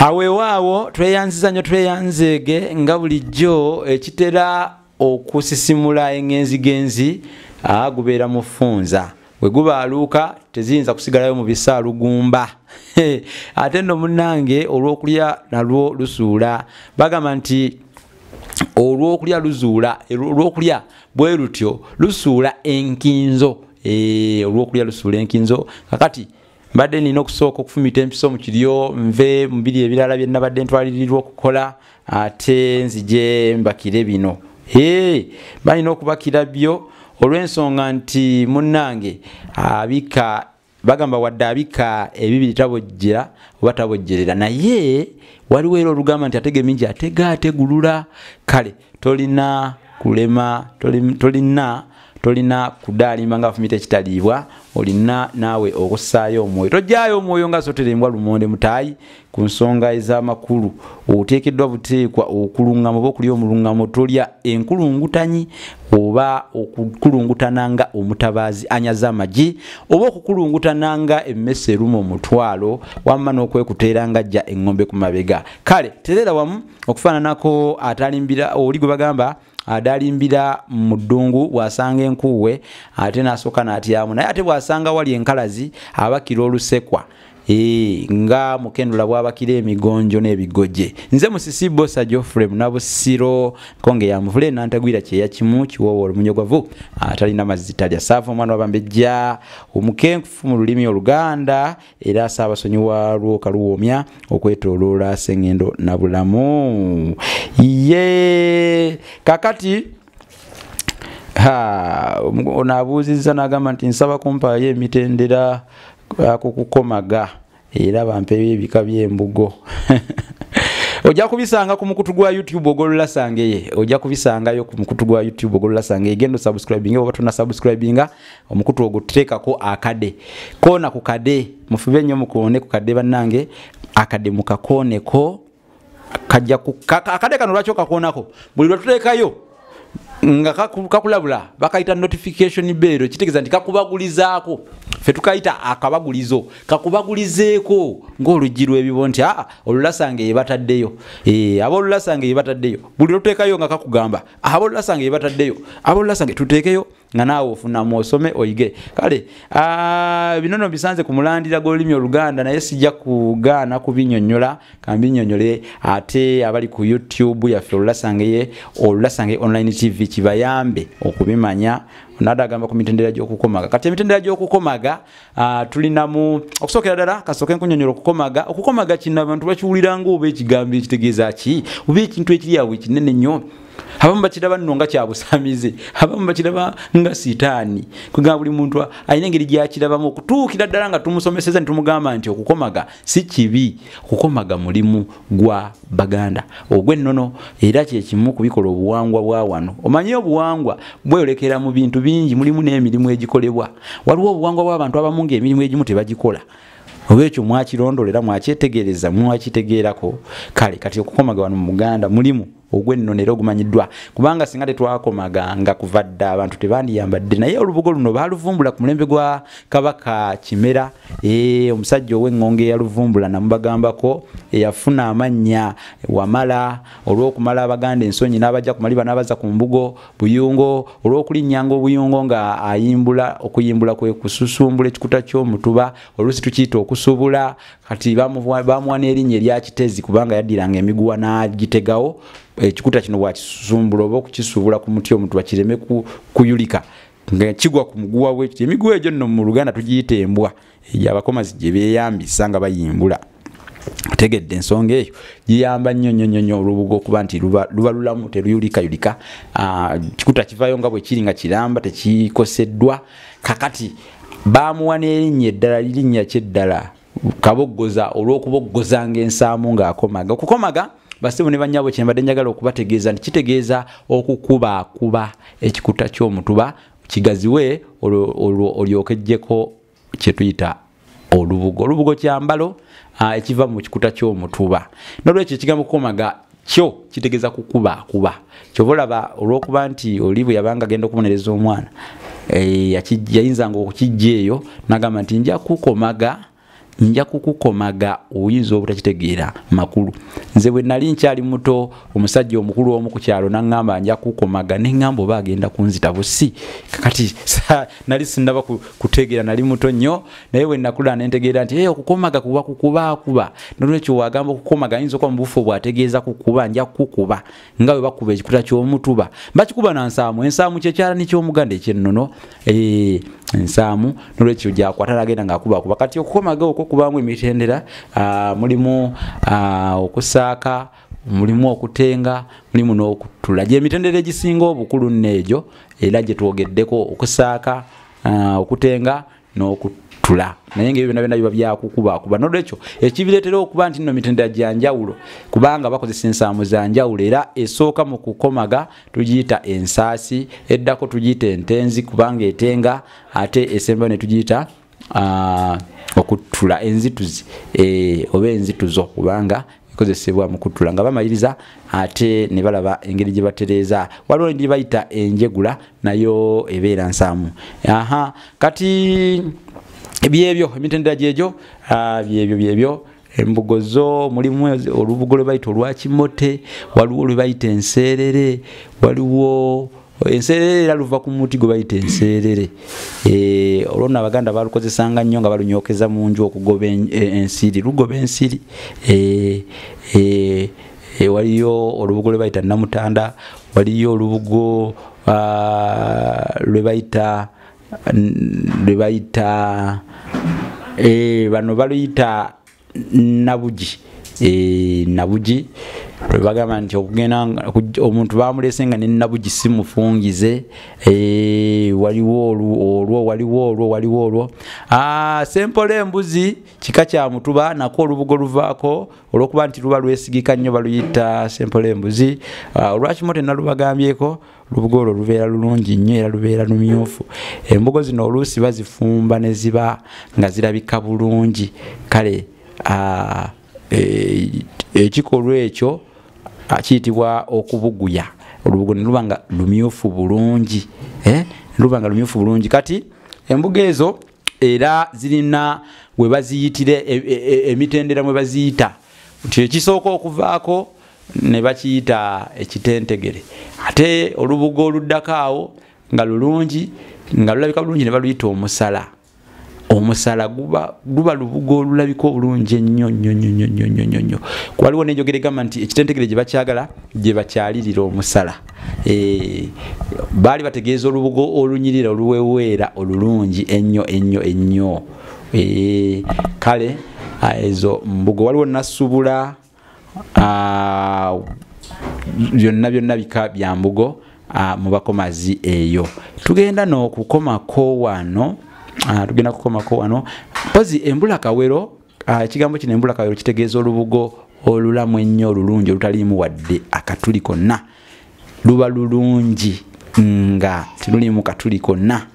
Aweewaawo tweyanziza nnyo tweyanzeege nga bulijjo ekitera okusisimula engenzigenzi gubeera mu ffunza bwe gubaaluuka teziyinza kusigalayo mu bisaalugumba ate nno munnange olw'okulya nalwo lusuula bagamba nti olw'okulya luzuula olw'okulya bwe lutyo lusuula enkinzo olw'okulya lusuula enkinzo kakati mbadde nina okusooka okufumita empiso mu kiryo nve mu biri ebirala bye nabadde ntwalirirwa okukola ate nzije mbakire bino balina okubakira byo olw'ensonga nti munnange abika bagamba wadde abika ebibiri tabojjera oba tabojjerera naye waliwo era olugamba nti atege mingi ategulula kale tolina kulema tolina kudaalimba nga afumita ekitaliibwa olina naawe okussaayo omwoyo tojjaayo omwoyo nga soterembwa lumonde mutaayi ku nsonga ez'amakulu oteekeddwa buteekwa okulungama oba okulya omulungamo tolya enkulungutanyi oba okukulungutananga omutabaazi anyaza amagi oba okukulungutananga emmese eruma omutwalo wamma n'okwekuteeranga ajja eŋŋombe ku mabega kale terera wamu okufaananako atalimbira oli gwe bagamba adalimbira mu ddungu wasanga enkuwe ate nasooka n'atyamu naye ate bwasanga wali enkalazi abakira olusekwa nga mukendula bwabakira emigonjo n'ebigoje nze musisi bosa Geoffrey Munabusiro konge ya muvule nantagwira kyeya kimu kiwowo omunyogwavu atalina mazzitalya saafu omwana wabambejja omukenkufu mu lulimi Oluganda era saabasonyi walwo kaluwomya okwetooloola Sengendo na bulamu kakati onabuuzizza n'agamba nti nsaba kumpaayo emitendera kukukomaga era bampeeyo ebika by'embugo ojja kubisanga ku mukutu gwa YouTube ogolola sangeye ojja kubisangayo ku mukutu gwa YouTube ogolola sangeye gendo subscribing oba tuna subscribinga omukutu oguteekako akade kona ku kade mufube nnyo mukoone ku kade bannange akade mukakooneko kajja akade kano lwaki okakoonako buli lwe tuteekayo nga kakulabula bakayita notification bell kitegeeza nti kakubagulizaako fe tukayita akabagulizo kakubagulizeeko ng'olugirwa ebibo nti olulasange yebataddeyo abolulasange yebataddeyo buli luteekayo nga kakugamba abolulasange yebataddeyo abolulasange tuteekeyo nga naawe ofunamu osome oyige kale binono bisanze ku mulandira gw'olulimi Oluganda naye sijja kugaana kubinnyonnyola kambinyonnyole ate abali ku YouTube yaffe olulasange online TV kibayambe okubimanya onadagamba ku mitendera gy'okukomaga kati emitendera gy'okukomaga tulinamu okusookera ddala kasooke nkunnyonnyola okukomaga kino abantu bakiwuliranga oba ekigambo ekitegeeza ki oba ekintu ekiri awo ekinene nnyo abamu bakiraba nno nga kyabusamize abamu bakiraba nga sitaani kugamba buli muntu alina engeri gyakirabamu okutuukira ddala nga tumusomeseza ne tumugamba nti okukomaga si kibi okukomaga mulimu gwa Baganda ogw'ennono era kyekimu kubikola obuwangwa bwa wano omanye obuwangwa bweyolekera mu bintu bingi mulimu n'emirimu egikolebwa waliwo obuwangwa bw'abantu abamu ng'emirimu egimu tebagikola obwekyo mwakirondolera mwakyetegereza mwakitegeerako kale kati okukomaga wano mu Buganda mulimu ogw'ennono era ogumanyiddwa kubanga singa tetwakomaga nga kuva dda abantu tebandiyambadde naye olubugo luno baaluvumbula ku mulembe gwa Kabaka Kimera omusajja ow'engonge eyaluvumbula namubagambako eyafuna amannya Wamala olw'okumala Abaganda ensonyi n'abajja ku maliba n'abaza ku mbugo Buyungo olw'okulinnyanga obuyungo nga ayimbula okuyimbula kwe kususumbula ekikuta ky'omutuba oluusi tukiyita okusubula kati bamuwa n'erinnya erya Kitezi kubanga yaddiranga emiguwa n'agitegawo ekikuta kino bwakisusumbula oba okukisuubula ku muti omutuba kireme kuyulika nga kigwa ku muguwa we emiguwa egyo nno mu Luganda tugiyita embwa abakomazi gye beeyambisa nga bayimbula tegedde ensonga eyo giyamba nnyo olubugo okuba nti luba lulamu teruyulika kikuta kivaayo nga bwe kiri nga kiramba tekikoseddwa kakati baamuwa n'erinnya eddala lirinnya kyeddala kaboggoza olw'okuboggoza ng'ensaamu ng'akomaga. Okukomaga basibu ne bannyabo kye mbadde njagala okubategeeza nti kitegeeza okukubaakuba ekikuta ky'omutuba kigaziwe olyokejjeko kye tuyita olubugo. Olubugo kyambalo ekiva mu kikuta ky'omutuba. N'olwekyo ekigambo kukomaga kyo kitegeeza kukubaakuba. Kyova olaba olw'okuba nti oli bwe yabanga agenda okubonereza omwana yayinzanga okukijja eyo n'agamba nti nja kukukomaga oyinza obutakitegeera makulu. Nze bwe nali nkyali muto omusajja omukulu omu ku kyalo n'aŋŋamba nja kukomaga ne ŋŋamba oba agenda kunzita busi. Kakati nali sinnaba kutegeera, nali muto nnyo, naye bwe nakula ne ntegeera nti okukomaga kuba kukubaakuba. N'olwekyo wagamba okukomaga ayinza okuba mu bufu bw'ategeeza kukuba, nja kukuba nga bwe bakuba ekikuta ky'omutuba. Bakikuba na nsaamu. Ensaamu kyekyalani ky'Omuganda ekyennono. Ensaamu n'olwekyo gyakwata n'agenda ng'akubaakuba. Kati okukomaga okwo kubaamu emitendera, mulimu okusaaka, mulimu okutenga, mulimu n'okutula. Gye mitendera egisinga obukulu nneegyo era gye twogeddeko: okusaaka, okutenga n'okutula. Naye ng'ebyo byonna biba byakukubaakuba. N'olwekyo ekibireetera okuba nti nno mitendera gya njawulo kubanga bakozesa ensaamu za njawulo. Era esooka mu kukomaga tugiyita ensaasi, eddako tugiyita entenzi kubanga etenga, ate esembayo ne tugiyita okutula, enzituzi oba enzituzo kubanga ekozesebwa mu kutula. Nga bamaliriza ate ne balaba engeri gye batereeza. Waliwo gye bayita enjegula, nayo ebeera nsaamu. Kati byebyo emitendera gyegyo byebyo. Embugo zo mulimu olubugo lwe bayita olwa kimote, waliwo lwe bayita enseerere, waliwo enseerere era luva ku muti gwe bayita enseerere. Olwonna Abaganda balukozesanga nnyo nga balunyokeza mu nju okugoba ensiri, lugoba ensiri. Waliyo olubugo lwe bayita namutanda, waliyo olubugo lwe bayita bano baluyita nabugi. Nabugi bagamba nti okugenda omuntu bamulese nga ne nabugi simufungize. Waliwo olwo. Sempole embuzi kika kya mutuba nako olubugo luvaako olw'okuba nti luba lwesigika nnyo baluyita sempole embuzi. Olwakimote nalubagambyeko, olubugo olwo lubeera lulungi nnyo era lubeera lumyufu. Embugo zino oluusi bazifumba ne ziba nga zirabika bulungi. Kale ekikolwa ekyo kiyitibwa okubuguya. Olubugo ne luba nga lumyufu bulungi. Luba nga lumyufu bulungi. Kati embugo ezo era zirina we baziyitira emitendera mwe baziyita. Ekisooka okuvaako ne bakiyita ekitentegere. Ate olubugo oluddako awo nga lulungi, nga lulabika bulungi, ne baluyita omusala. Omusala guba lubugo olulabika obulungi ennyo. Waliwo n'enjogera egamba nti ekitentegere gye bakyagala gye bakyalirira omusala. Baali bategeeza olubugo olunyirira oluweweera olulungi ennyo. Kale ezo mbugo. Waliwo nasubula, byonna bika bya mbugo mu bakomazi eyo. Tugenda n'okukomako wano. Pozi embula kawero, ekigambo kino embula kawero kitegeeza olubugo olulamu ennyo olulungi olutaliimu wadde akatuli konna. Luba lulungi nga teruliimu katuli konna.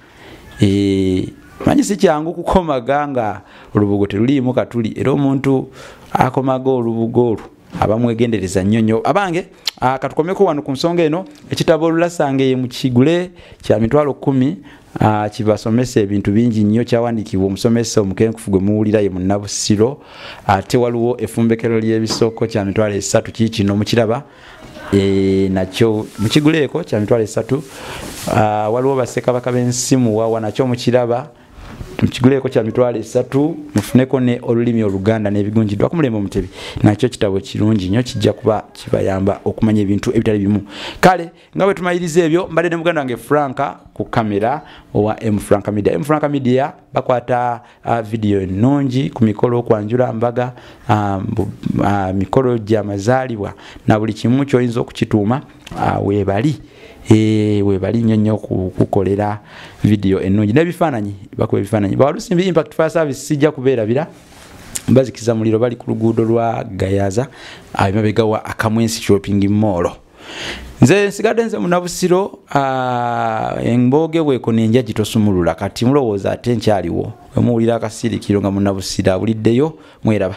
Manyi si kyangu kukomaga nga olubugo teruliimu katuli, era omuntu akomaga olubugo olwo aba mwegendereza nnyo. Abange katukomeko wano ku nsonga eno. Ekitabo Olulasanga ye mukigule kya mitwalo 10. Kibasomesa ebintu bingi nnyo. Kyawandiikibwa omusomesa omukenkufu gwe muwulira ye Munnabusiro. Ate waliwo effumbekero ly'ebisoko kya mitwalo 3. Kino mukiraba nakyo mukiguleeko kya mitwalo 3. Waliwo Bassekabaka b'ensi muwawa nakyo mukiraba mukiguleeko kya mitwalo 3. Mufuneko ne olulimi Oluganda n'ebigunjiddwa ku Mulembe Omutebi. Nakyo kitabo kirungi nnyo, kijja kuba kibayamba okumanya ebintu ebitali bimu. Kale nga bwe tumayiriza ebyo, mbadde ne muganda wange Franka ku kamera owa M Franka Media. M Franka Media bakwata video ennungi ku mikolo okwanjula mbaga, mikolo gy'amazaalibwa na buli kimu ky'oyinza okukituuma weebali. Webali nnyo kukolera video ennungi n'ebifaananyi. Bakuba ebifaananyi. Bawalusimbi Impact Fire Service sijja kubeerabira bazikiza muliro bali ku luguudo lwa Gayaza abimabega wa Akamwensi shopping mall. Nze nsigadde nze munabusiro embooge bweko nenja gitosumulula kati mulowooza ate nkyaliwo wemuwulira akasirikiro nga munabusiro abuliddeyo mweraba.